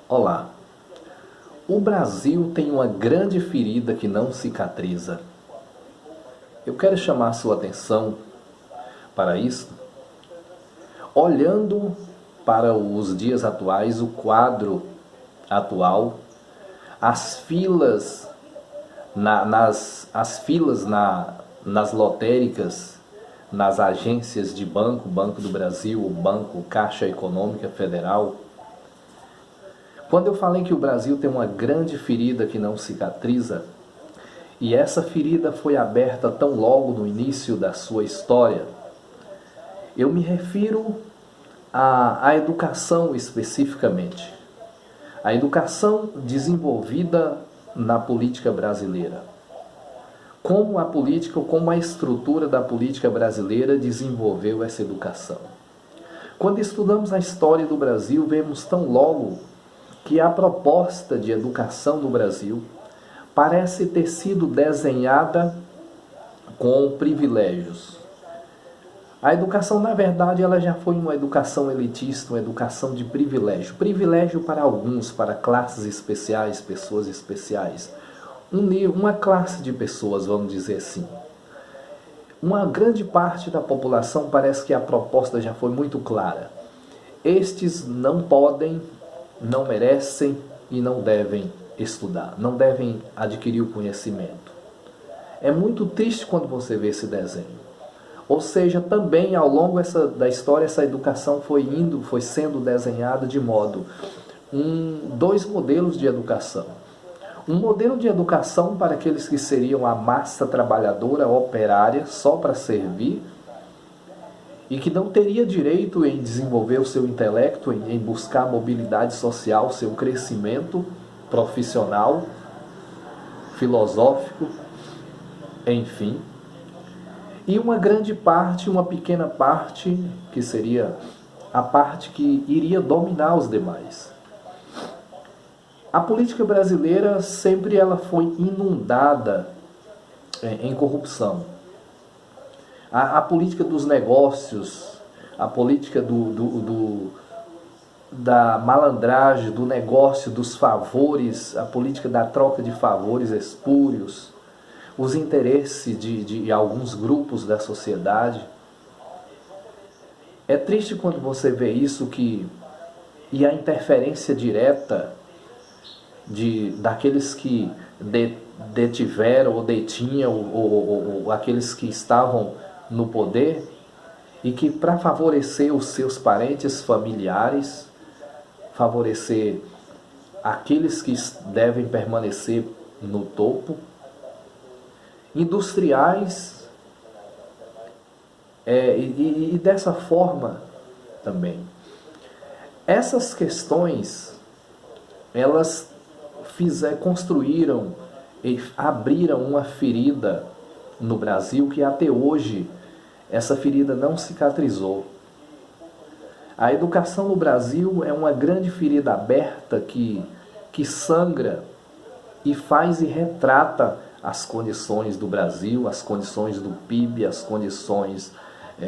Olá, o Brasil tem uma grande ferida que não cicatriza. Eu quero chamar a sua atenção para isso, olhando para os dias atuais, o quadro atual, as filas, nas lotéricas, nas agências de banco, Banco do Brasil, o Banco Caixa Econômica Federal. Quando eu falei que o Brasil tem uma grande ferida que não cicatriza, e essa ferida foi aberta tão logo no início da sua história, eu me refiro à educação especificamente. A educação desenvolvida na política brasileira. Como a política, como a estrutura da política brasileira desenvolveu essa educação. Quando estudamos a história do Brasil, vemos tão logo que a proposta de educação no Brasil parece ter sido desenhada com privilégios. A educação, na verdade, ela já foi uma educação elitista, uma educação de privilégio. Privilégio para alguns, para classes especiais, pessoas especiais. Uma classe de pessoas, vamos dizer assim. Uma grande parte da população parece que a proposta já foi muito clara. Estes não podem, não merecem e não devem estudar, não devem adquirir o conhecimento. É muito triste quando você vê esse desenho. Ou seja, também ao longo da história essa educação foi sendo desenhada de modo dois modelos de educação. Um modelo de educação para aqueles que seriam a massa trabalhadora operária só para servir e que não teria direito em desenvolver o seu intelecto, em buscar mobilidade social, seu crescimento profissional, filosófico, enfim. E uma grande parte, uma pequena parte, que seria a parte que iria dominar os demais. A política brasileira sempre ela foi inundada em corrupção. A política dos negócios, a política da malandragem, do negócio, dos favores, a política da troca de favores espúrios, os interesses de alguns grupos da sociedade. É triste quando você vê isso e a interferência direta daqueles que detiveram ou detinham ou aqueles que estavam no poder e que para favorecer os seus parentes familiares, favorecer aqueles que devem permanecer no topo, industriais e dessa forma também. Essas questões, elas construíram e abriram uma ferida no Brasil que até hoje essa ferida não cicatrizou. A educação no Brasil é uma grande ferida aberta que sangra e faz e retrata as condições do Brasil, as condições do PIB, as condições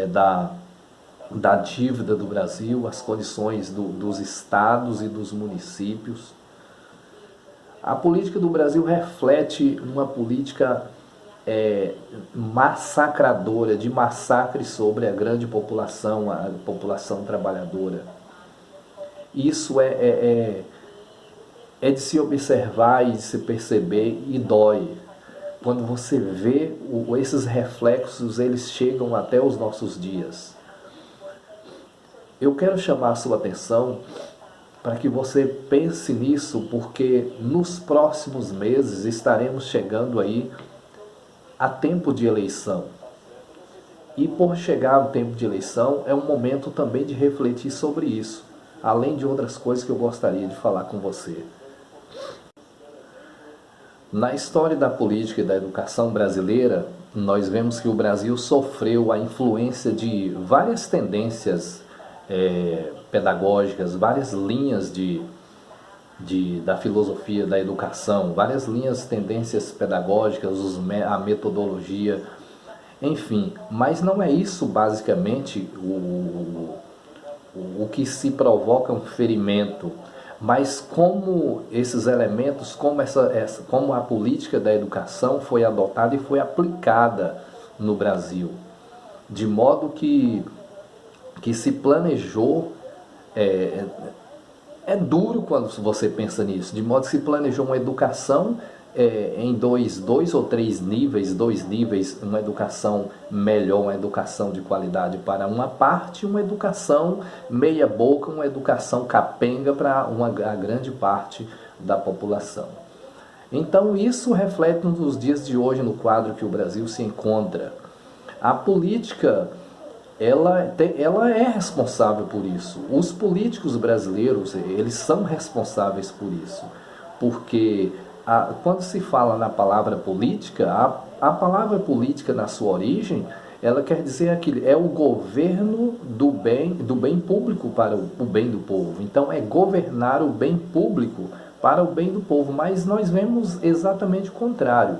da dívida do Brasil, as condições dos estados e dos municípios. A política do Brasil reflete uma política massacradora, de massacre sobre a grande população, a população trabalhadora. Isso é de se observar e de se perceber e dói. Quando você vê esses reflexos, eles chegam até os nossos dias. Eu quero chamar a sua atenção para que você pense nisso, porque nos próximos meses estaremos chegando aí a tempo de eleição. E por chegar o tempo de eleição, é um momento também de refletir sobre isso, além de outras coisas que eu gostaria de falar com você. Na história da política e da educação brasileira, nós vemos que o Brasil sofreu a influência de várias tendências pedagógicas, várias linhas da filosofia da educação, várias linhas, tendências pedagógicas, a metodologia, enfim. Mas não é isso basicamente o que se provoca um ferimento. mas como esses elementos, como a política da educação foi adotada e foi aplicada no Brasil, de modo que se planejou, é duro quando você pensa nisso, de modo que se planejou uma educação em dois ou três níveis, uma educação melhor, uma educação de qualidade para uma parte, uma educação meia boca, uma educação capenga para a grande parte da população. Então isso reflete nos dias de hoje no quadro que o Brasil se encontra. A política, ela é responsável por isso. Os políticos brasileiros, eles são responsáveis por isso. Porque quando se fala na palavra política, a palavra política na sua origem, ela quer dizer que é o governo do bem público para o bem do povo. Então é governar o bem público para o bem do povo. Mas nós vemos exatamente o contrário.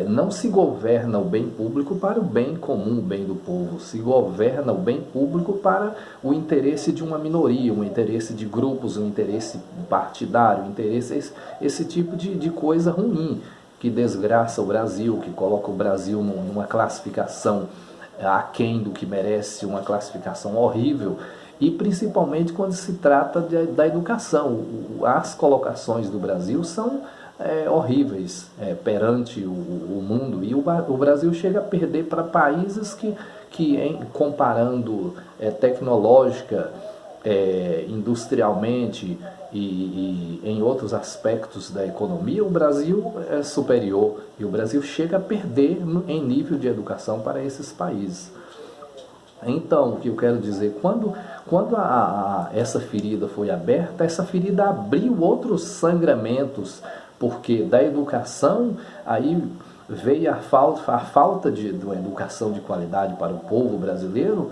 Não se governa o bem público para o bem comum, o bem do povo. Se governa o bem público para o interesse de uma minoria, um interesse de grupos, um interesse partidário, esse tipo de coisa ruim, que desgraça o Brasil, que coloca o Brasil numa classificação aquém do que merece, uma classificação horrível. E principalmente quando se trata da educação. As colocações do Brasil são horríveis perante o mundo, e o Brasil chega a perder para países que comparando tecnológica, industrialmente e em outros aspectos da economia, o Brasil é superior, e o Brasil chega a perder em nível de educação para esses países. Então, o que eu quero dizer, quando essa ferida foi aberta, essa ferida abriu outros sangramentos, porque da educação aí veio a falta de uma educação de qualidade para o povo brasileiro,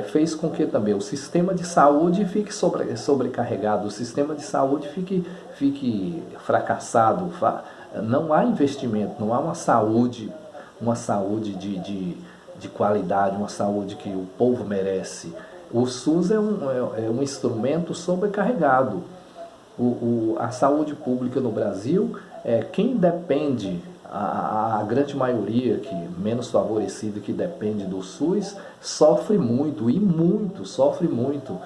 fez com que também o sistema de saúde fique sobrecarregado, o sistema de saúde fique fracassado, não há investimento, não há uma saúde de qualidade, uma saúde que o povo merece. O SUS é um instrumento sobrecarregado. A saúde pública no Brasil, quem depende, a grande maioria, que menos favorecida, que depende do SUS, sofre muito, sofre muito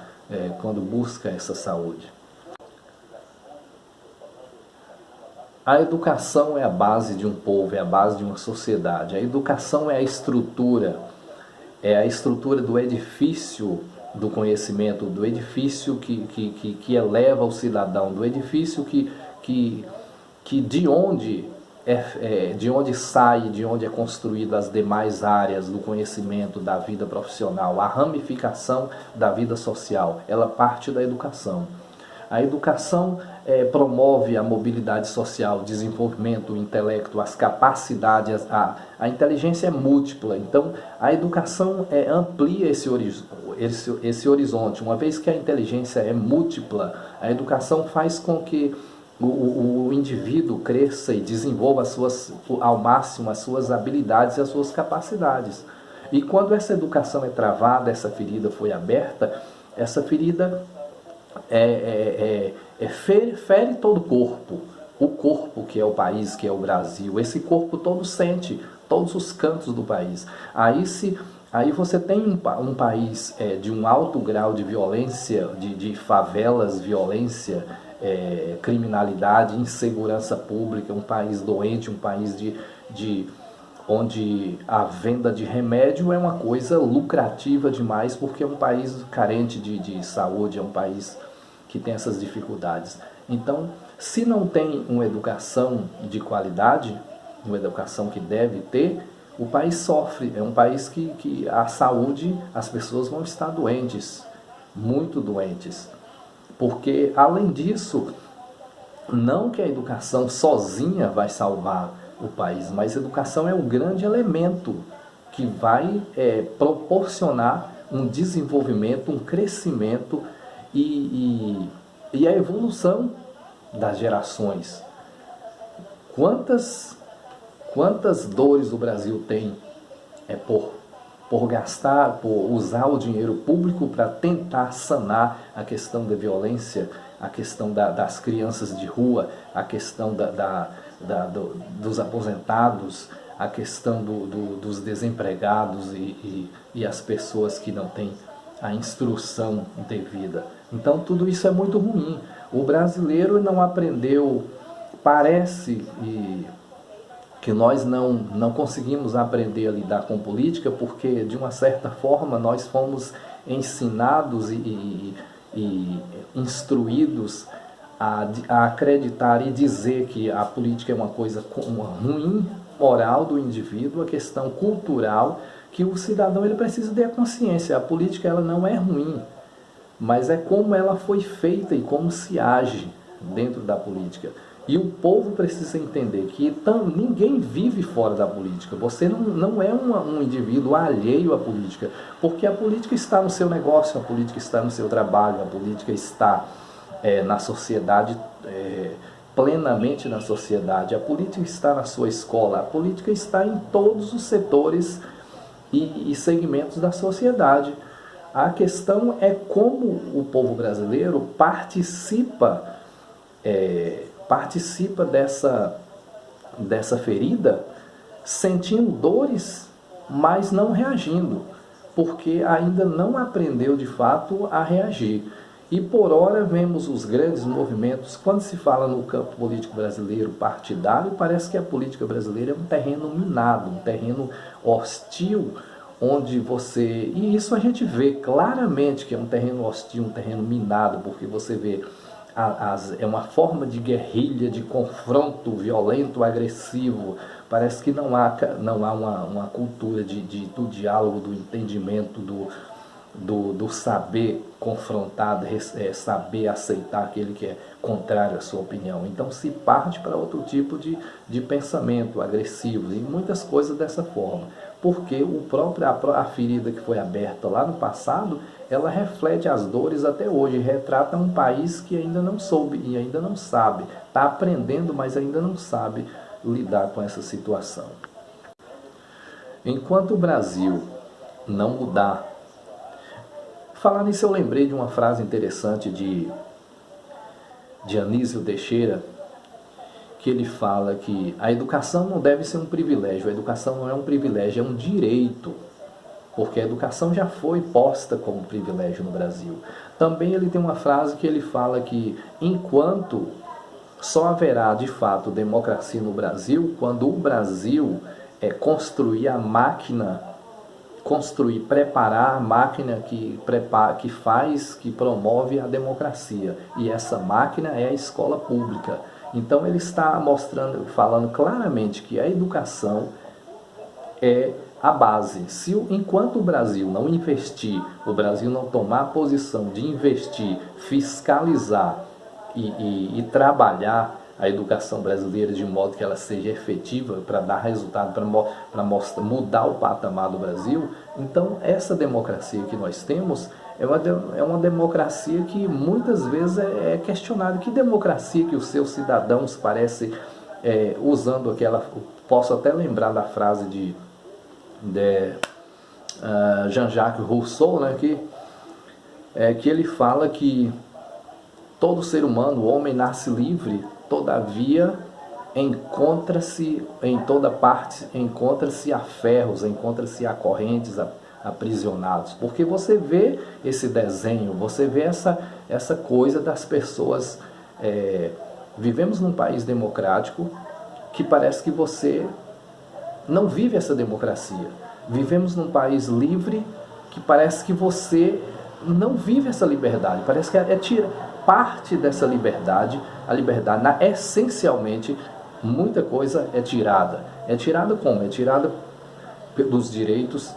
quando busca essa saúde. A educação é a base de um povo, é a base de uma sociedade. A educação é a estrutura do edifício do conhecimento, do edifício que eleva o cidadão, do edifício que de onde sai, de onde é construída as demais áreas do conhecimento, da vida profissional, a ramificação da vida social, ela parte da educação. A educação promove a mobilidade social, o desenvolvimento, o intelecto, as capacidades, a inteligência é múltipla. Então, a educação amplia esse horizonte. Uma vez que a inteligência é múltipla, a educação faz com que o indivíduo cresça e desenvolva ao máximo as suas habilidades e as suas capacidades. E quando essa educação é travada, essa ferida foi aberta, essa ferida fere todo o corpo que é o país, que é o Brasil. Esse corpo todo sente todos os cantos do país. Aí você tem um país de um alto grau de violência, de favelas, violência, criminalidade, insegurança pública, um país doente, um país onde a venda de remédio é uma coisa lucrativa demais, porque é um país carente de saúde, é um país que tem essas dificuldades. Então, se não tem uma educação de qualidade, uma educação que deve ter, o país sofre. É um país que a saúde, as pessoas vão estar doentes, muito doentes. Porque, além disso, não que a educação sozinha vai salvar o país, mas a educação é um grande elemento que vai proporcionar um desenvolvimento, um crescimento e a evolução das gerações. Quantas dores o Brasil tem por gastar, por usar o dinheiro público para tentar sanar a questão da violência a questão das crianças de rua, a questão dos aposentados, a questão dos desempregados e as pessoas que não têm a instrução devida. Então tudo isso é muito ruim. O brasileiro não aprendeu, parece que nós não conseguimos aprender a lidar com política porque, de uma certa forma, nós fomos ensinados e instruídos a acreditar e dizer que a política é uma coisa ruim, moral do indivíduo, a questão cultural, que o cidadão ele precisa ter a consciência. A política ela não é ruim, mas é como ela foi feita e como se age dentro da política. E o povo precisa entender que ninguém vive fora da política. Você não é um indivíduo alheio à política, porque a política está no seu negócio, a política está no seu trabalho, a política está na sociedade, plenamente na sociedade. A política está na sua escola, a política está em todos os setores e segmentos da sociedade. A questão é como o povo brasileiro participa dessa ferida, sentindo dores, mas não reagindo, porque ainda não aprendeu de fato a reagir. E por ora vemos os grandes movimentos. Quando se fala no campo político brasileiro partidário, parece que a política brasileira é um terreno minado, um terreno hostil, onde e isso a gente vê claramente que é um terreno hostil, um terreno minado, porque você vê é uma forma de guerrilha, de confronto violento, agressivo. Parece que não há uma cultura do diálogo, do entendimento, do saber confrontar, saber aceitar aquele que é contrário à sua opinião. Então se parte para outro tipo de pensamento agressivo e muitas coisas dessa forma. Porque a ferida que foi aberta lá no passado, ela reflete as dores até hoje, retrata um país que ainda não soube e ainda não sabe, está aprendendo, mas ainda não sabe lidar com essa situação. Enquanto o Brasil não mudar, falar nisso eu lembrei de uma frase interessante de Anísio Teixeira, que ele fala que a educação não deve ser um privilégio, a educação não é um privilégio, é um direito, porque a educação já foi posta como privilégio no Brasil. Também ele tem uma frase que ele fala que enquanto só haverá de fato democracia no Brasil, quando o Brasil construir a máquina, preparar a máquina que promove a democracia, e essa máquina é a escola pública. Então ele está falando claramente que a educação é a base. Enquanto o Brasil não investir, o Brasil não tomar a posição de investir, fiscalizar e trabalhar a educação brasileira de modo que ela seja efetiva para dar resultado, para mudar o patamar do Brasil, então essa democracia que nós temos é uma democracia que muitas vezes é questionada. Que democracia que os seus cidadãos parecem usando aquela... Posso até lembrar da frase de Jean-Jacques Rousseau, né, que ele fala que todo ser humano, o homem nasce livre, todavia encontra-se em toda parte, encontra-se a ferros, encontra-se a correntes, aprisionados. Porque você vê esse desenho, você vê essa coisa das pessoas... vivemos num país democrático que parece que você não vive essa democracia. Vivemos num país livre que parece que você não vive essa liberdade. Parece que tira parte dessa liberdade. A liberdade, essencialmente, muita coisa é tirada. É tirada como? É tirada dos direitos,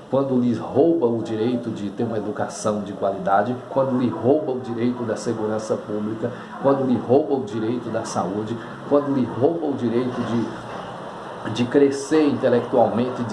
quando lhe rouba o direito de ter uma educação de qualidade, quando lhe rouba o direito da segurança pública, quando lhe rouba o direito da saúde, quando lhe rouba o direito de crescer intelectualmente e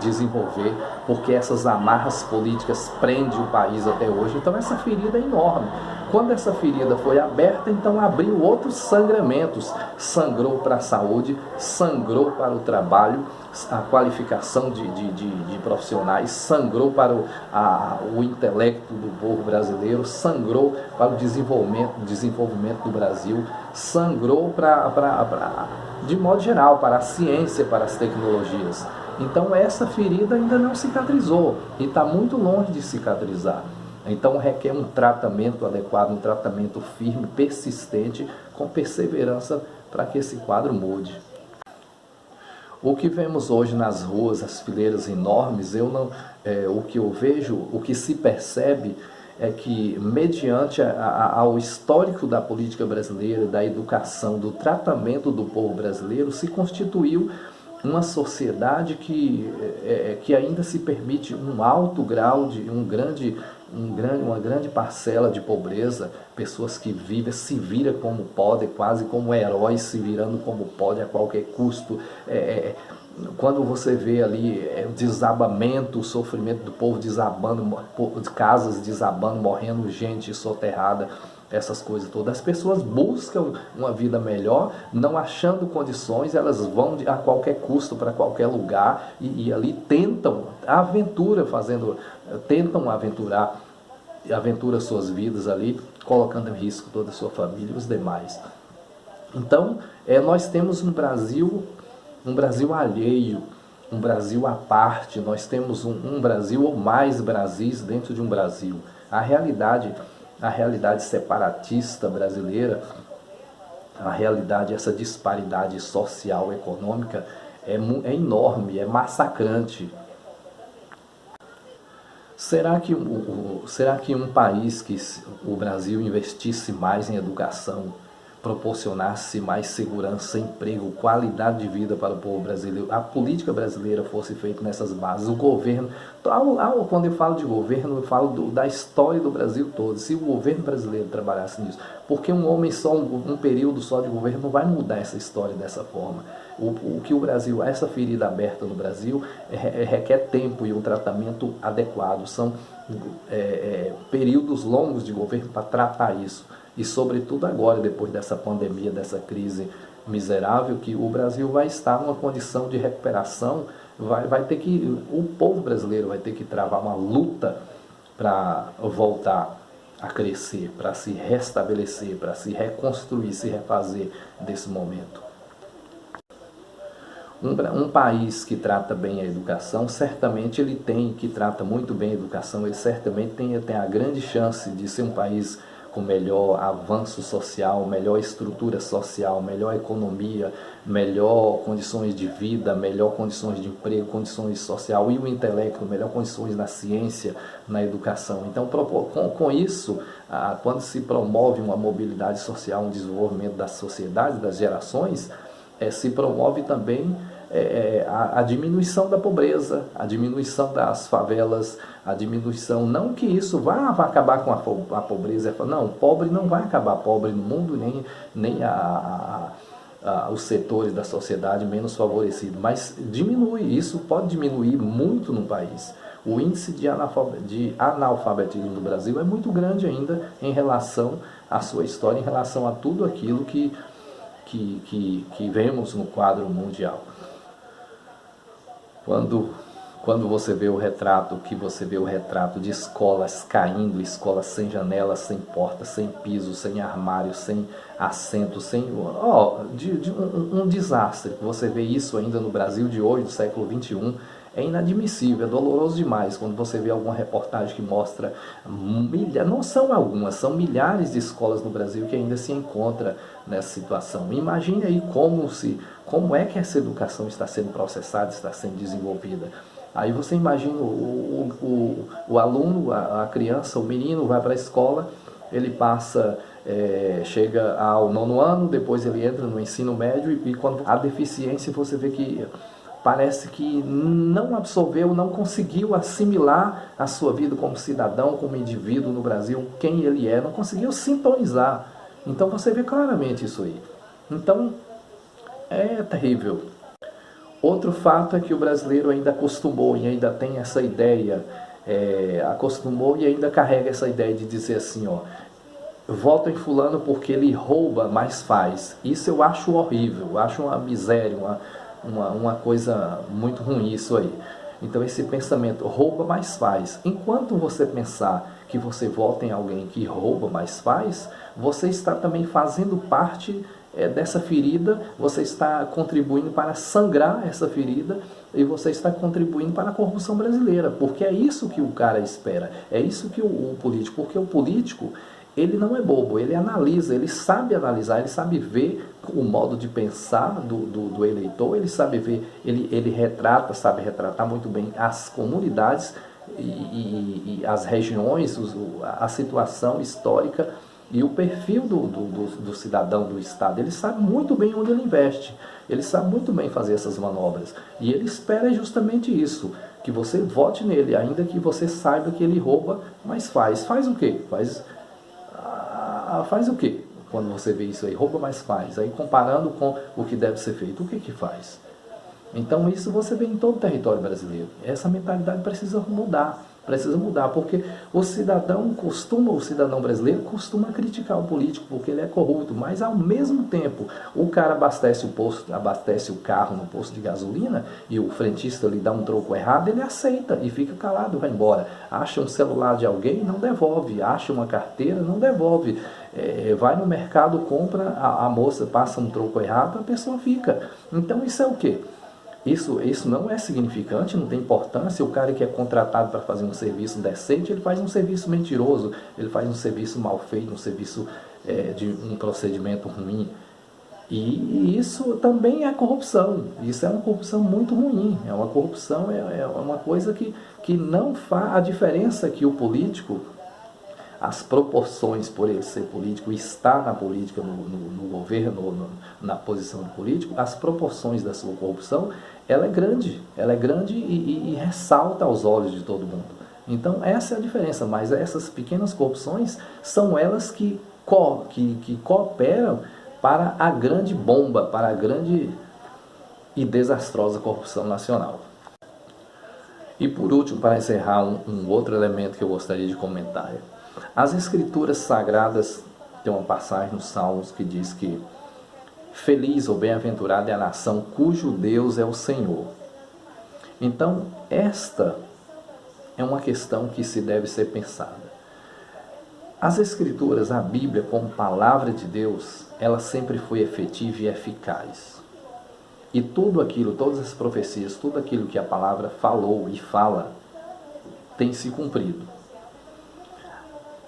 desenvolver, porque essas amarras políticas prendem o país até hoje. Então essa ferida é enorme. Quando essa ferida foi aberta, então abriu outros sangramentos. Sangrou para a saúde, sangrou para o trabalho, a qualificação de profissionais, sangrou para o intelecto do povo brasileiro, sangrou para o desenvolvimento do Brasil, sangrou de modo geral, para a ciência, para as tecnologias. Então essa ferida ainda não cicatrizou e está muito longe de cicatrizar. Então requer um tratamento adequado, um tratamento firme, persistente, com perseverança para que esse quadro mude. O que vemos hoje nas ruas, as fileiras enormes, o que eu vejo, o que se percebe é que, mediante ao histórico da política brasileira, da educação, do tratamento do povo brasileiro, se constituiu uma sociedade que ainda se permite um alto grau de uma grande parcela de pobreza, pessoas que se viram como podem, quase como heróis, se virando como podem a qualquer custo. Quando você vê ali o desabamento, o sofrimento do povo desabando, casas desabando, morrendo gente soterrada, essas coisas todas. As pessoas buscam uma vida melhor, não achando condições, elas vão a qualquer custo para qualquer lugar e ali tentam aventuram suas vidas ali, colocando em risco toda a sua família e os demais. Então, nós temos um Brasil alheio, um Brasil à parte, nós temos um Brasil ou mais Brasis dentro de um Brasil. A realidade separatista brasileira, essa disparidade social, econômica, é enorme, é massacrante. Será que um país que o Brasil investisse mais em educação, proporcionasse mais segurança, emprego, qualidade de vida para o povo brasileiro, a política brasileira fosse feita nessas bases, o governo, quando eu falo de governo, eu falo da história do Brasil todo, se o governo brasileiro trabalhasse nisso, porque um homem só, um período só de governo não vai mudar essa história dessa forma. O que o Brasil, essa ferida aberta no Brasil, requer tempo e um tratamento adequado, são períodos longos de governo para tratar isso. E sobretudo agora, depois dessa pandemia, dessa crise miserável, que o Brasil vai estar numa condição de recuperação, o povo brasileiro vai ter que travar uma luta para voltar a crescer, para se restabelecer, para se reconstruir, se refazer desse momento. Um país que trata bem a educação, certamente que trata muito bem a educação, ele certamente tem a grande chance de ser um país com melhor avanço social, melhor estrutura social, melhor economia, melhor condições de vida, melhor condições de emprego, condições social e o intelecto, melhor condições na ciência, na educação. Então, com isso, quando se promove uma mobilidade social, um desenvolvimento das sociedades, das gerações, se promove também a diminuição da pobreza, a diminuição das favelas, a diminuição, não que isso vá acabar com a pobreza, não, pobre não vai acabar pobre no mundo, nem os setores da sociedade menos favorecidos, mas isso pode diminuir muito no país. O índice de analfabetismo no Brasil é muito grande ainda em relação à sua história, em relação a tudo aquilo que vemos no quadro mundial. Quando você vê o retrato de escolas caindo, escolas sem janelas, sem portas, sem piso, sem armário, sem assento, um desastre. Você vê isso ainda no Brasil de hoje, do século XXI, é inadmissível, é doloroso demais quando você vê alguma reportagem que mostra, não são algumas, são milhares de escolas no Brasil que ainda se encontram nessa situação. Imagine aí como é que essa educação está sendo processada, está sendo desenvolvida. Aí você imagina o aluno, a criança, o menino vai para a escola, ele passa, chega ao 9º ano, depois ele entra no ensino médio e quando a deficiência você vê que parece que não absorveu, não conseguiu assimilar a sua vida como cidadão, como indivíduo no Brasil, quem ele é, não conseguiu sintonizar. Então você vê claramente isso aí. Então é terrível. Outro fato é que o brasileiro ainda acostumou e ainda tem essa ideia, acostumou e ainda carrega essa ideia de dizer assim, voto em fulano porque ele rouba, mas faz. Isso eu acho horrível, eu acho uma miséria, uma coisa muito ruim isso aí. Então esse pensamento, rouba, mas faz. Enquanto você pensar que você vota em alguém que rouba, mas faz, você está também fazendo parte dessa ferida, você está contribuindo para sangrar essa ferida e você está contribuindo para a corrupção brasileira, porque é isso que o cara espera, é isso que o político, porque o político, ele não é bobo, ele analisa, ele sabe analisar, ele sabe ver o modo de pensar do eleitor, ele sabe ver, ele retrata, sabe retratar muito bem as comunidades e as regiões, a situação histórica e o perfil do cidadão do Estado. Ele sabe muito bem onde ele investe, ele sabe muito bem fazer essas manobras. E ele espera justamente isso, que você vote nele, ainda que você saiba que ele rouba, mas faz. Faz o quê? Faz o quê? Quando você vê isso aí, rouba, mas faz. Aí comparando com o que deve ser feito, o que faz? Então isso você vê em todo o território brasileiro. Essa mentalidade precisa mudar, porque o cidadão brasileiro costuma criticar o político porque ele é corrupto, mas ao mesmo tempo o cara abastece o carro no posto de gasolina e o frentista lhe dá um troco errado, ele aceita e fica calado, vai embora. Acha um celular de alguém, não devolve. Acha uma carteira, não devolve. Vai no mercado, compra, a moça passa um troco errado, a pessoa fica. Então isso é o quê? Isso não é significante, não tem importância. O cara que é contratado para fazer um serviço decente, ele faz um serviço mentiroso, ele faz um serviço mal feito, um serviço de um procedimento ruim. E isso também é corrupção. Isso é uma corrupção muito ruim. É uma corrupção, é uma coisa que não faz a diferença que o político, as proporções por ele ser político, estar na política, no governo, na posição de político, as proporções da sua corrupção, ela é grande e ressalta aos olhos de todo mundo. Então essa é a diferença, mas essas pequenas corrupções são elas que cooperam para a grande bomba, para a grande e desastrosa corrupção nacional. E por último, para encerrar, um outro elemento que eu gostaria de comentar. As escrituras sagradas, tem uma passagem nos Salmos que diz que feliz ou bem-aventurada é a nação cujo Deus é o Senhor. Então, esta é uma questão que se deve ser pensada. As escrituras, a Bíblia como palavra de Deus, ela sempre foi efetiva e eficaz. E tudo aquilo, todas as profecias, tudo aquilo que a palavra falou e fala, tem se cumprido.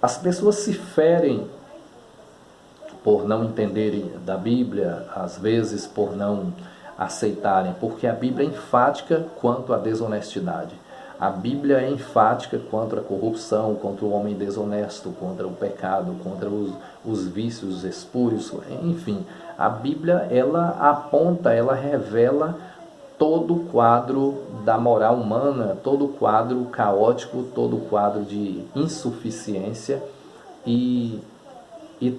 As pessoas se ferem por não entenderem da Bíblia, às vezes por não aceitarem, porque a Bíblia é enfática quanto à desonestidade. A Bíblia é enfática contra a corrupção, contra o homem desonesto, contra o pecado, contra os vícios, os espúrios, enfim. A Bíblia, ela aponta, ela revela todo o quadro da moral humana, todo o quadro caótico, todo o quadro de insuficiência e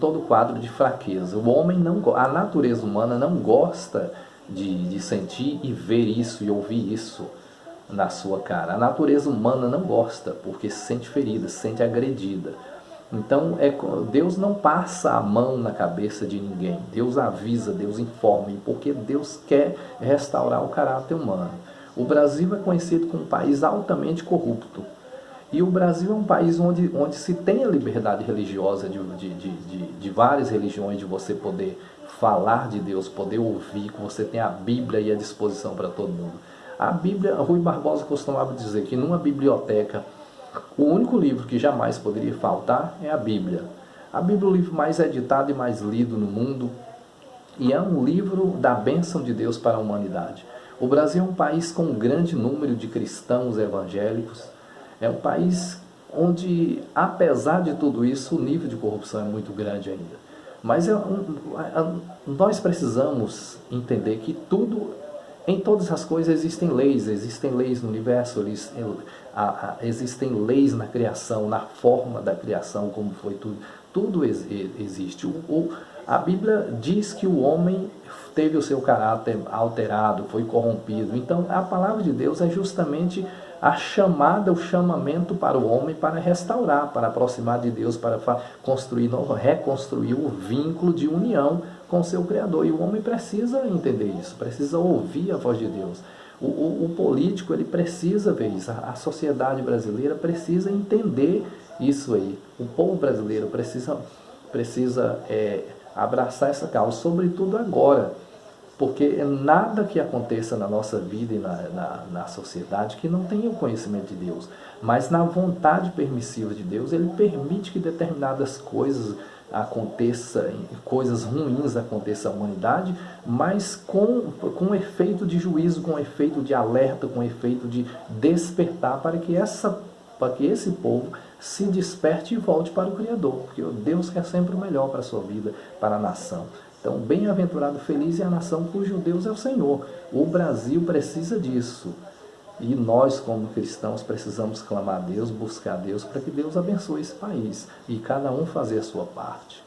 todo o quadro de fraqueza. O homem a natureza humana não gosta de sentir e ver isso e ouvir isso na sua cara. A natureza humana não gosta, porque se sente ferida, se sente agredida. Então, Deus não passa a mão na cabeça de ninguém. Deus avisa, Deus informa, porque Deus quer restaurar o caráter humano. O Brasil é conhecido como um país altamente corrupto. E o Brasil é um país onde se tem a liberdade religiosa de várias religiões, de você poder falar de Deus, poder ouvir, que você tem a Bíblia aí à disposição para todo mundo. A Bíblia, Rui Barbosa costumava dizer que numa biblioteca, o único livro que jamais poderia faltar é a Bíblia. A Bíblia é o livro mais editado e mais lido no mundo, e é um livro da bênção de Deus para a humanidade. O Brasil é um país com um grande número de cristãos evangélicos, é um país onde, apesar de tudo isso, o nível de corrupção é muito grande ainda. Mas nós precisamos entender que em todas as coisas existem leis no universo, existem leis na criação, na forma da criação, como foi tudo existe. A Bíblia diz que o homem teve o seu caráter alterado, foi corrompido. Então, a palavra de Deus é justamente a chamada, o chamamento para o homem para restaurar, para aproximar de Deus, para construir, reconstruir o vínculo de união com o seu Criador. E o homem precisa entender isso, precisa ouvir a voz de Deus. O político, ele precisa ver isso, a sociedade brasileira precisa entender isso aí. O povo brasileiro precisa abraçar essa causa, sobretudo agora. Porque nada que aconteça na nossa vida e na sociedade que não tenha o conhecimento de Deus. Mas na vontade permissiva de Deus, Ele permite que determinadas coisas aconteçam, coisas ruins aconteçam à humanidade, mas com efeito de juízo, com efeito de alerta, com efeito de despertar para que esse povo se desperte e volte para o Criador. Porque Deus quer sempre o melhor para a sua vida, para a nação. Então, bem-aventurado, feliz é a nação cujo Deus é o Senhor. O Brasil precisa disso. E nós, como cristãos, precisamos clamar a Deus, buscar a Deus, para que Deus abençoe esse país. E cada um fazer a sua parte.